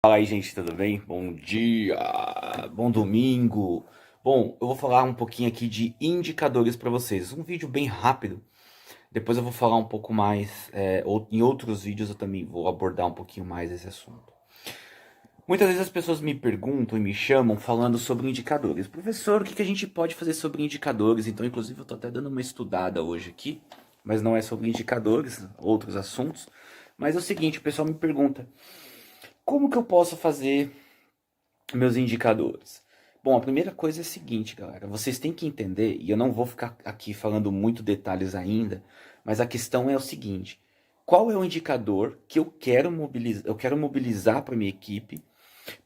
Fala aí, gente, tudo bem? Bom dia, bom domingo. Bom, eu vou falar um pouquinho aqui de indicadores para vocês. Um vídeo bem rápido. Depois eu vou falar um pouco mais, em outros vídeos eu também vou abordar um pouquinho mais esse assunto. Muitas vezes as pessoas me perguntam e me chamam falando sobre indicadores. Professor, o que a gente pode fazer sobre indicadores? Então, inclusive, eu estou até dando uma estudada hoje aqui, mas não é sobre indicadores, outros assuntos. Mas é o seguinte, o pessoal me pergunta, como que eu posso fazer meus indicadores? Bom, a primeira coisa é a seguinte, galera. Vocês têm que entender, e eu não vou ficar aqui falando muito detalhes ainda, mas a questão é o seguinte: qual é o indicador que eu quero mobilizar para minha equipe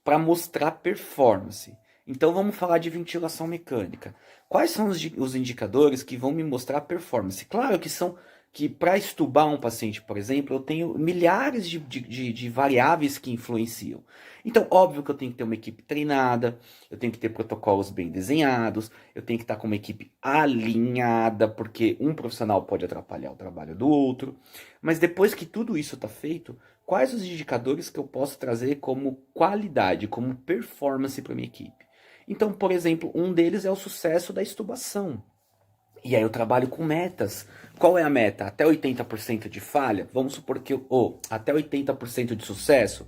para mostrar performance? Então vamos falar de ventilação mecânica. Quais são os indicadores que vão me mostrar performance? Claro que são que para estubar um paciente, por exemplo, eu tenho milhares de variáveis que influenciam. Então, óbvio que eu tenho que ter uma equipe treinada, eu tenho que ter protocolos bem desenhados, eu tenho que estar com uma equipe alinhada, porque um profissional pode atrapalhar o trabalho do outro. Mas depois que tudo isso está feito, quais os indicadores que eu posso trazer como qualidade, como performance para minha equipe? Então, por exemplo, um deles é o sucesso da estubação. E aí eu trabalho com metas. Qual é a meta? Até 80% de falha? Vamos supor que até 80% de sucesso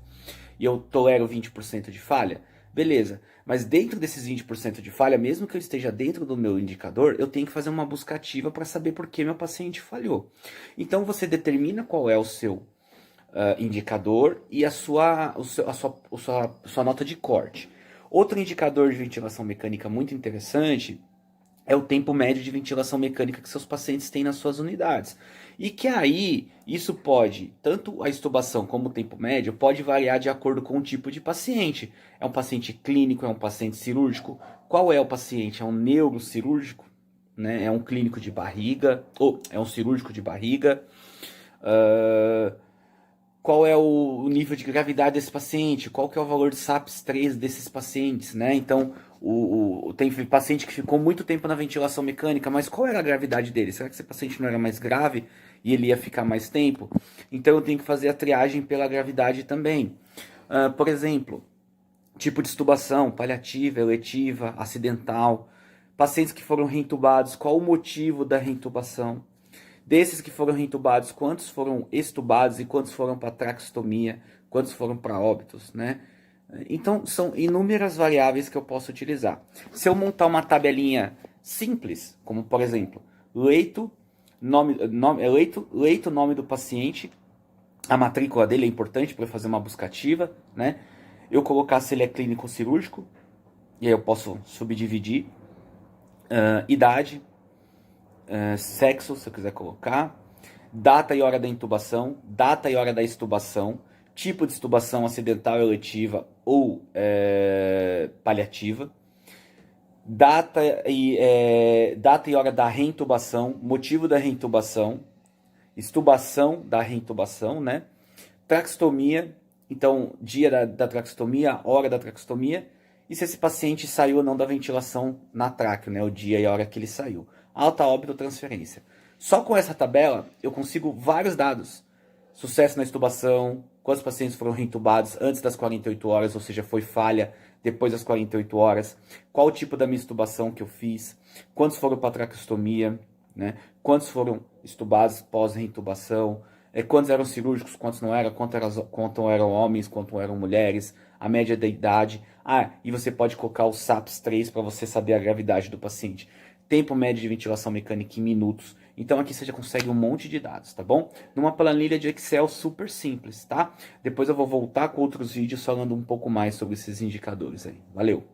e eu tolero 20% de falha? Beleza. Mas dentro desses 20% de falha, mesmo que eu esteja dentro do meu indicador, eu tenho que fazer uma busca ativa para saber por que meu paciente falhou. Então você determina qual é o seu indicador e a sua nota de corte. Outro indicador de ventilação mecânica muito interessante é o tempo médio de ventilação mecânica que seus pacientes têm nas suas unidades. E que aí, isso pode, tanto a estubação como o tempo médio, pode variar de acordo com o tipo de paciente. É um paciente clínico, é um paciente cirúrgico? Qual é o paciente? É um neurocirúrgico? Né? É um clínico de barriga? Ou é um cirúrgico de barriga? Uh, qual é o nível de gravidade desse paciente, qual que é o valor de SAPS-3 desses pacientes, né? Então, tem paciente que ficou muito tempo na ventilação mecânica, mas qual era a gravidade dele? Será que esse paciente não era mais grave e ele ia ficar mais tempo? Então, eu tenho que fazer a triagem pela gravidade também. Por exemplo, tipo de extubação, paliativa, eletiva, acidental. Pacientes que foram reintubados, qual o motivo da reintubação? Desses que foram reintubados, quantos foram extubados e quantos foram para traqueostomia, quantos foram para óbitos, né? Então, são inúmeras variáveis que eu posso utilizar. Se eu montar uma tabelinha simples, como por exemplo, nome do paciente, a matrícula dele é importante para eu fazer uma busca ativa, né? Eu colocar se ele é clínico ou cirúrgico, e aí eu posso subdividir, idade, sexo, se eu quiser colocar, data e hora da intubação, data e hora da extubação, tipo de extubação acidental, eletiva ou paliativa, data e hora da reintubação, motivo da reintubação, extubação da reintubação, né? Traqueostomia, então dia da traqueostomia, hora da traqueostomia, e se esse paciente saiu ou não da ventilação na tráqueo, né? O dia e a hora que ele saiu. Alta óbito transferência. Só com essa tabela eu consigo vários dados. Sucesso na extubação, quantos pacientes foram reintubados antes das 48 horas, ou seja, foi falha depois das 48 horas, qual o tipo da minha extubação que eu fiz, quantos foram para traqueostomia, né? Quantos foram extubados pós-reintubação, quantos eram cirúrgicos, quantos não eram, quanto eram homens, quanto eram mulheres, a média da idade. E você pode colocar o SAPS-3 para você saber a gravidade do paciente. Tempo médio de ventilação mecânica em minutos. Então aqui você já consegue um monte de dados, tá bom? Numa planilha de Excel super simples, tá? Depois eu vou voltar com outros vídeos falando um pouco mais sobre esses indicadores aí. Valeu!